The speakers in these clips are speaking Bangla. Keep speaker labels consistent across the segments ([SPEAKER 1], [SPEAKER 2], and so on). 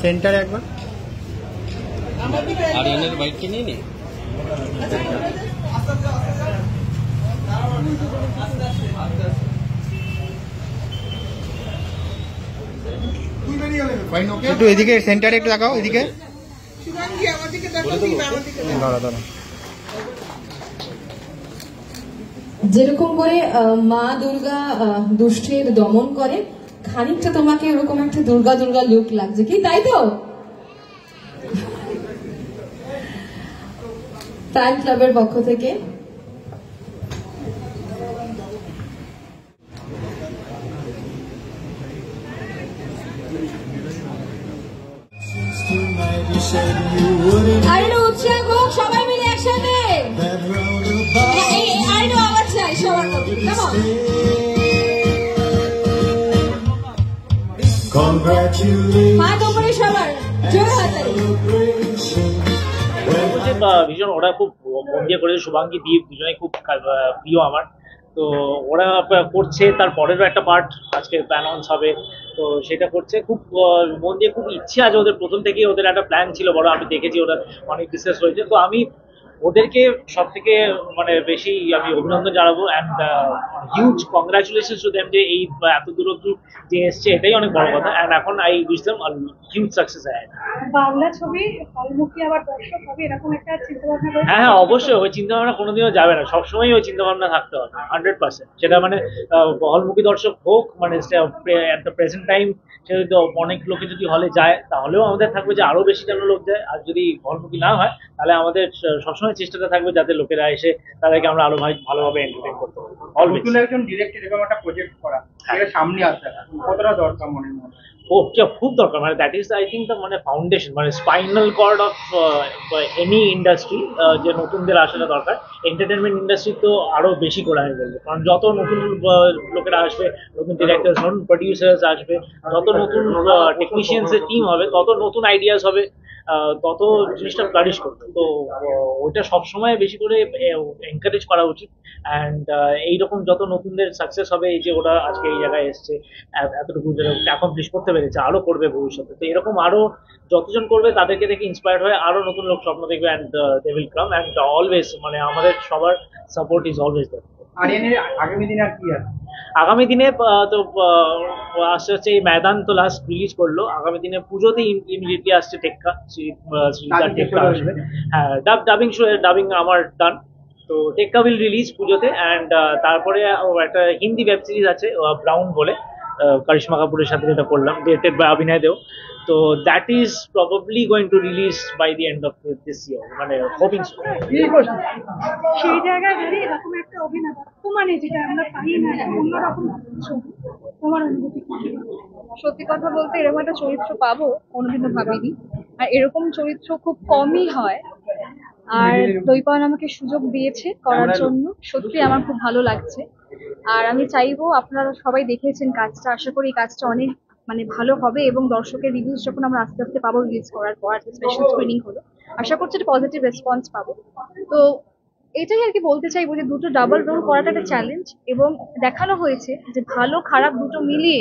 [SPEAKER 1] সেন্টারে একবার
[SPEAKER 2] আরিয়ানের বাইকটা নিয়ে নে।
[SPEAKER 1] একটু এদিকে সেন্টারে একটু দেখাও, এদিকে দাঁড়া দাঁড়া।
[SPEAKER 3] যেরকম করে মা দুর্গা দুষ্টের দমন করে, খানিকটা তোমাকে এরকম একটা দুর্গা দুর্গা লুক লাগছে কি, তাই তো? ফ্যান ক্লাবের পক্ষ থেকে উৎসাহ হোক, সবাই মিলে একসাথে। আওয়াজ চাই সবার মধ্যে। হাত উপরে সবার, জোরে হাততালি।
[SPEAKER 4] ভীষণ ওরা খুব মন দিয়ে করেছে, শুভাঙ্গী দীপ দুজনেই খুব প্রিয় আমার। তো ওরা করছে, তার পরেরও একটা পার্ট আজকে অ্যানাউন্স হবে, তো সেটা করছে খুব মন দিয়ে, খুব ইচ্ছে আছে ওদের। প্রথম থেকেই ওদের একটা প্ল্যান ছিল বড়, আমি দেখেছি ওরা অনেক ডিসকাস হয়েছে। তো আমি ওদেরকে সব থেকে মানে বেশি আমি অভিনন্দন জানাবো and huge congratulation to them যে এই এত দূর অব্দি যে এসছে, এটাই অনেক বড় কথা। অ্যান্ড এখন I wish them huge success.
[SPEAKER 5] Bangla ছবি হলমুখী আবার দর্শক হবে এরকম একটা চিন্তা ভাবনা রয়েছে?
[SPEAKER 4] হ্যাঁ হ্যাঁ, অবশ্যই ওই চিন্তা ভাবনা কোনোদিনও যাবে না, সবসময় ওই চিন্তা ভাবনা থাকতে হবে 100%। সেটা মানে হলমুখী দর্শক হোক, মানে অ্যাট দ্য প্রেজেন্ট টাইম সে যদি অনেক লোকে যদি হলে যায়, তাহলেও আমাদের থাকবে যে আরো বেশি যেন লোক যায়। আর যদি হলমুখী না হয়, তাহলে আমাদের সবসময় চেষ্টাটা থাকবে যাতে লোকেরা এসে তাদেরকে আমরা আরো ভালোভাবে এন্টারটেইন করতে পারি।
[SPEAKER 1] নতুন একজন ডিরেক্টর এরকম একটা প্রজেক্ট করা, এটা সামনে আসছে, কতটা দরকার মনে হয়?
[SPEAKER 4] খুব দরকার, মানে that is I think the মানে ফাউন্ডেশন, মানে spinal cord of any industry. যে নতুনদের আসলে দরকার। এন্টারটেনমেন্ট ইন্ডাস্ট্রি তো আরো বেশি করে আমি বলবো, কারণ যত নতুন লোকেরা আসবে, নতুন ডিরেক্টর, নতুন প্রডিউসার্স আসবে, যত নতুন টেকনিশিয়ানসের টিম হবে, তত নতুন আইডিয়াস হবে, তত জিনিসটা ফ্লারিশ করবে। তো ওইটা সবসময় বেশি করে এনকারেজ করা উচিত। অ্যান্ড এইরকম যত নতুনদের সাকসেস হবে, এই যে ওরা আজকে এই জায়গায় এসছে, এতটুকু অ্যাকমপ্লিশ করতে পেরেছে, আরো করবে ভবিষ্যতে। তো এরকম আরো যতজন করবে, তাদেরকে দেখে ইন্সপায়ার্ড হয়ে আরো নতুন লোক স্বপ্ন দেখবে, and they will come. And always মানে আমাদের সবার সাপোর্ট ইজ অলওয়েজ দেয়ার।
[SPEAKER 1] আরিয়ানের আগামী দিনে আর কি আছে?
[SPEAKER 4] আগামী দিনে তো আসছে হচ্ছে এই ময়দান তো লাস্ট রিলিজ করলো। আগামী দিনে পুজোতে ইমিডিয়েটলি আসছে টেক্কা, শ্রীদার টেক্কা আসবে। হ্যাঁ, ডাবিং আমার ডান। তো টেক্কা উইল রিলিজ পুজোতে। অ্যান্ড তারপরে একটা হিন্দি ওয়েব সিরিজ আছে ব্রাউন বলে, করিশ্মা কাপুরের সাথে যেটা করলাম, ডিরেক্টেড বাই অভিনয় দেও। তো that is probably going to release by the end of this year, মানে হোপিং সো।
[SPEAKER 5] সেই জায়গায় দাঁড়িয়ে এরকম একটা অভিনয় মানে যেটা আমরা পাই না, অন্যরকম তোমার অনুভূতি?
[SPEAKER 6] সত্যি কথা বলতে এরকম একটা চরিত্র পাবো কোনোদিনও ভাবিনি, আর এরকম চরিত্র খুব কমই হয়। আর দৈপায়ন আমাকে সুযোগ দিয়েছে করার জন্য, সত্যি আমার খুব ভালো লাগছে। আর আমি চাইবো, আপনারা সবাই দেখেছেন কাজটা, আশা করি এই কাজটা অনেক মানে ভালো হবে, এবং দর্শকের রিভিউজ যখন আমরা আস্তে আস্তে পাবো রিলিজ করার পর, স্পেশাল স্ক্রিনিং হলো, আশা করছি একটা পজিটিভ রেসপন্স পাবো। তো এটাই আর কি বলতে চাইবো যে দুটো ডাবল রোল করাটা একটা চ্যালেঞ্জ, এবং দেখানো হয়েছে যে ভালো খারাপ দুটো মিলিয়ে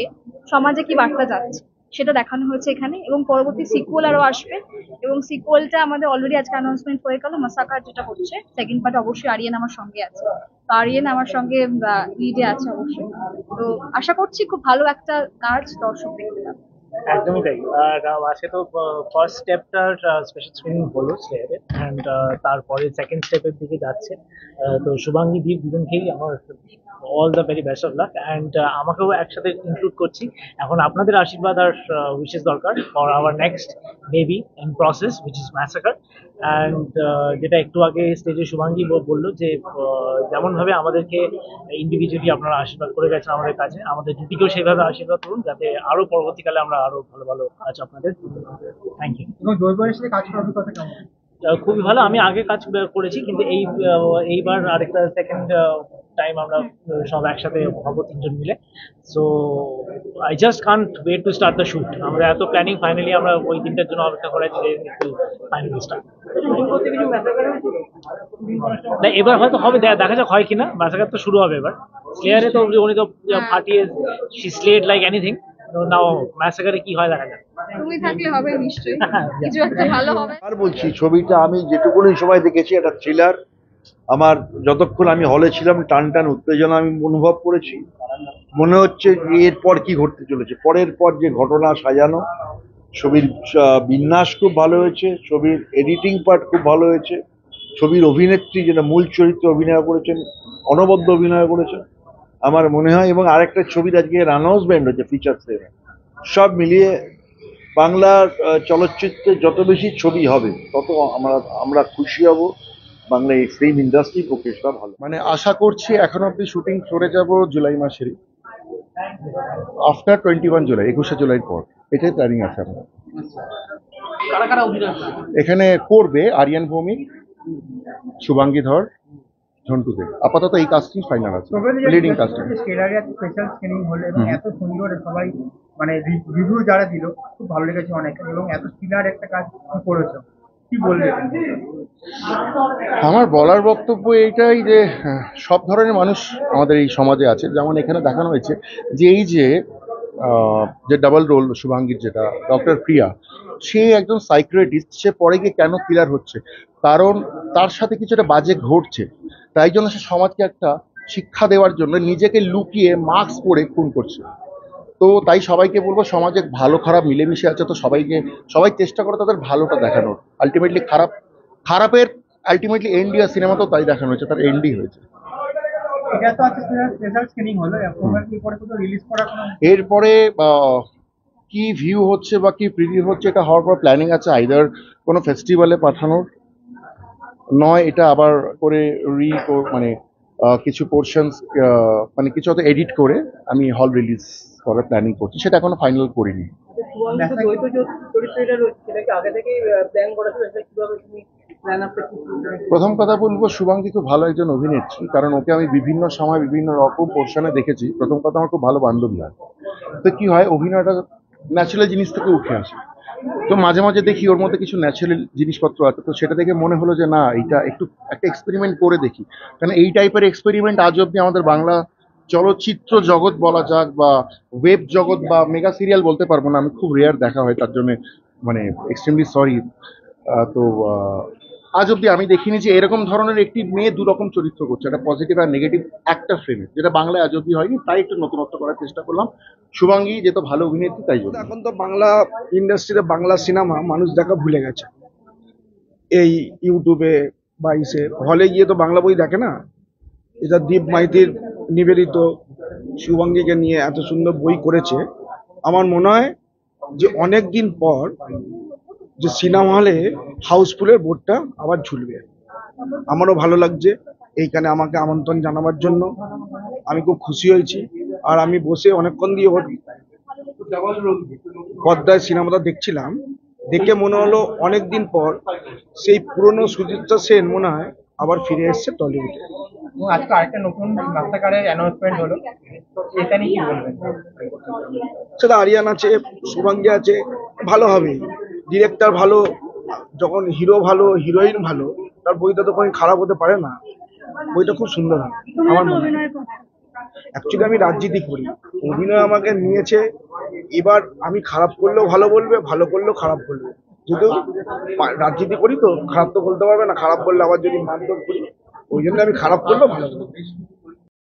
[SPEAKER 6] সমাজে কি বার্তা যাচ্ছে সেটা দেখানো হয়েছে এখানে। এবং পরবর্তী সিকুয়েল আরো আসবে, এবং সিকুয়েলটা আমাদের অলরেডি আজকে অ্যানাউন্সমেন্ট হয়ে গেল। মাসাকার যেটা হচ্ছে সেকেন্ড পার্ট, অবশ্যই আরিয়ান আমার সঙ্গে আছে। তো আরিয়ান আমার সঙ্গে লিডে আছে অবশ্যই। তো আশা করছি খুব ভালো একটা কাজ দর্শক দেখতে পাবে।
[SPEAKER 4] একদমই তাই। আর আজকে তো ফার্স্ট স্টেপটার স্পেশাল স্ক্রিনিং হলো স্লেয়ারে, অ্যান্ড তারপরে সেকেন্ড স্টেপের দিকে যাচ্ছে। তো শুভাঙ্গী দীপ দুজনকেই আমার all the very best of luck. And আমাকেও একসাথে ইনক্লুড করছি। এখন আপনাদের আশীর্বাদ আর উইশেস দরকার for our next baby in process, which is massacre. And যেটা একটু আগে স্টেজে শুভাঙ্গী বললো যে যেমনভাবে আমাদেরকে ইন্ডিভিজুয়ালি আপনারা আশীর্বাদ করে গেছেন আমাদের কাছে, আমাদের জুটিকেও সেভাবে আশীর্বাদ করুন, যাতে আরো পরবর্তীকালে আমরা আরো ভালো ভালো কাজ আপনাদের। Thank you.
[SPEAKER 1] এবং জয়পুরের সাথে কাজ করার কথা কেমন?
[SPEAKER 4] খুবই ভালো। আমি আগে কাজ করেছি, কিন্তু এইবার আরেকটা সেকেন্ড টাইম আমরা সব একসাথে হবো তিনজন মিলে। So I just can't wait to start the shoot. আমরা এত প্ল্যানিং, ফাইনালি আমরা ওই দিনটার জন্য অপেক্ষা করাই যে ফাইনালি স্টার্ট। না, এবার হয়তো হবে, দেখা যাক হয় কিনা। ম্যাসাকার তো শুরু হবে এবার। স্লেয়ারে তো উনি তো ফাটিয়ে, শি স্লেড লাইক এনিথিং। নাও ম্যাসাকারে কি হয় দেখা যাক।
[SPEAKER 6] তুমি থাকলে হবে নিশ্চয়ই, কিছু একটা ভালো হবে।
[SPEAKER 2] আর বলছি ছবিটা আমি যেটুকুনি সময় দেখেছি একটা থ্রিলার। আমার যতক্ষণ আমি হলে ছিলাম টান টান উত্তেজনা আমি অনুভব করেছি। মনে হচ্ছে যে এরপর কি ঘটতে চলেছে, পরের পর যে ঘটনা সাজানো। ছবির বিন্যাস খুব ভালো হয়েছে, ছবির এডিটিং পার্ট খুব ভালো হয়েছে, ছবির অভিনেত্রী যেটা মূল চরিত্রে অভিনয় করেছেন অনবদ্য অভিনয় করেছেন আমার মনে হয়। এবং আরেকটা ছবির আজকে অ্যানাউন্সমেন্ট হচ্ছে ফিচার ফিল্মে। সব মিলিয়ে বাংলার চলচ্চিত্রে যত বেশি ছবি হবে তত আমরা খুশি হব। বাংলা এই ফিল্ম ইন্ডাস্ট্রি পক্ষে ভালো।
[SPEAKER 7] মানে আশা করছি এখন অব্দি শুটিং করে যাব জুলাই মাসেরই, আফটার 21 জুলাই, 21শে জুলাইয়ের পর, এটাই প্ল্যানিং আছে আমার।
[SPEAKER 1] কারা কারা অভিনয় করবে?
[SPEAKER 7] এখানে করবে আরিয়ান ভৌমিক, শুভাঙ্গী ধর, ঝন্টু দে। আপাতত এই কাস্টিং ফাইনাল আছে, লিডিং কাস্টিং।
[SPEAKER 1] ট্রেলারে স্পেশাল স্ক্রিনিং হলো এবং এত সুন্দর সবাই মানে রিভিউ যারা দিল খুব ভালো লেগেছে অনেক, এবং এত থ্রিলার একটা কাজ করেছো, কি বলবে?
[SPEAKER 7] আমার বলার বক্তব্য এইটাই যে সব ধরনের মানুষ আমাদের এই সমাজে আছে। যেমন এখানে দেখানো হয়েছে যে এই যে ডাবল রোল শুভাঙ্গীর, যেটা ডক্টর প্রিয়া, সে একজন সাইকিয়াট্রিস্ট, সে পরে গিয়ে কেন কিলার হচ্ছে, কারণ তার সাথে কিছু একটা বাজে ঘটছে, তাই জন্য সে সমাজকে একটা শিক্ষা দেওয়ার জন্য নিজেকে লুকিয়ে মাস্ক পরে খুন করছে। তো তাই সবাইকে বলবো সমাজে ভালো খারাপ মিলেমিশে আছে, তো সবাই চেষ্টা করে তাদের ভালোটা দেখানোর। আলটিমেটলি খারাপের আলটিমেটলি এন্ডি আর সিনেমা তো তাই দেখানো হয়েছে, তার এন্ডই হয়েছে।
[SPEAKER 1] এটা তো আছে স্পেশাল স্ক্রিনিং হলো, এরপরে কোনো রিলিজ করা কোনো
[SPEAKER 7] এরপরে কি ভিউ হচ্ছে বা কি প্রিভিউ হচ্ছে এটা হওয়ার পর প্ল্যানিং আছে আইদার কোনো ফেস্টিভ্যালে পাঠানোর, নয় এটা আবার করে মানে কিছু পোর্শনস মানে কিছু হয়তো এডিট করে আমি হল রিলিজ করার প্ল্যানিং করছি, সেটা এখনো ফাইনাল করিনি। প্রথম কথা বলবো শুভাঙ্গী খুব ভালো একজন অভিনেত্রী, কারণ ওকে আমি বিভিন্ন সময় বিভিন্ন রকম পোর্শনে দেখেছি। প্রথম কথা আমার খুব ভালো বান্ধবী হয়, তো কি হয় অভিনয়টা ন্যাচারাল জিনিস থেকে উঠে আসে। তো মাঝে মাঝে দেখি ওর মধ্যে কিছু ন্যাচারাল জিনিসপত্র আছে, তো সেটা দেখে মনে হলো যে না এটা একটু একটা এক্সপেরিমেন্ট করে দেখি। কারণ এই টাইপের এক্সপেরিমেন্ট আজ অব্দি আমাদের বাংলা চলচ্চিত্র জগৎ বলা যাক বা ওয়েব জগৎ বা মেগা সিরিয়াল বলতে পারবো না, আমি খুব রেয়ার দেখা হয়, তার জন্য মানে এক্সট্রিমলি সরি। তো আজ অব্দি আমি দেখিনি যে এরকম ধরনের একটি মেয়ে দুরকম চরিত্র করছে, একটা পজিটিভ আর নেগেটিভ একটা ফ্রেমে, যেটা বাংলায় আজ অব্দি হয়নি, তাই একটু নতুনত্ব করার চেষ্টা করলাম। শুভাঙ্গী যেহেতু ভালো অভিনেত্রী তাই জন্য।
[SPEAKER 8] এখন তো বাংলা ইন্ডাস্ট্রিতে বাংলা সিনেমা মানুষ দেখা ভুলে গেছে, এই ইউটিউবে বা ইসে, হলে গিয়ে তো বাংলা বই দেখে না। এটা দীপ মাইতির নিবেদিত শুভাঙ্গীকে নিয়ে এত সুন্দর বই করেছে, আমার মনে হয় যে অনেক দিন পর যে সিনেমা হলে হাউসফুলের বোর্ডটা আবার ঝুলবে। আমারও ভালো লাগছে এইখানে আমাকে আমন্ত্রণ জানাবার জন্য, আমি খুব খুশি হয়েছি। আর আমি বসে অনেকক্ষণ দিয়ে ওর পর্দায় সিনেমাটা দেখছিলাম, দেখে মনে হলো অনেকদিন পর সেই পুরনো সুজিতা সেন মনে হয় আবার ফিরে এসছে টলিউডে।
[SPEAKER 1] এবং আজকে আরেকটা নতুন মাস্টারকারের অ্যানাউন্সমেন্ট হলো, তো এটা নিয়ে কি বলবেন?
[SPEAKER 8] সেটা আরিয়ান আছে, শুভাঙ্গী আছে, ভালো হবে। ডিরেক্টর ভালো, যখন হিরো ভালো হিরোইন ভালো, তার বইটা তো কোনো খারাপ হতে পারে না। বইটা খুব সুন্দর হবে আমার মনে হয়।
[SPEAKER 5] অভিনয় করো।
[SPEAKER 8] অ্যাকচুয়ালি আমি রাজনীতি করি, অভিনয় আমাকে নিয়েছে, এবার আমি খারাপ করলেও ভালো বলবে, ভালো করলেও খারাপ বলবে। যেহেতু রাজনীতি করি তো খারাপ তো বলতে পারবে না, খারাপ বললে আবার যদি মারধর করি, ওই জন্য আমি খারাপ করলেও ভালো বলবো।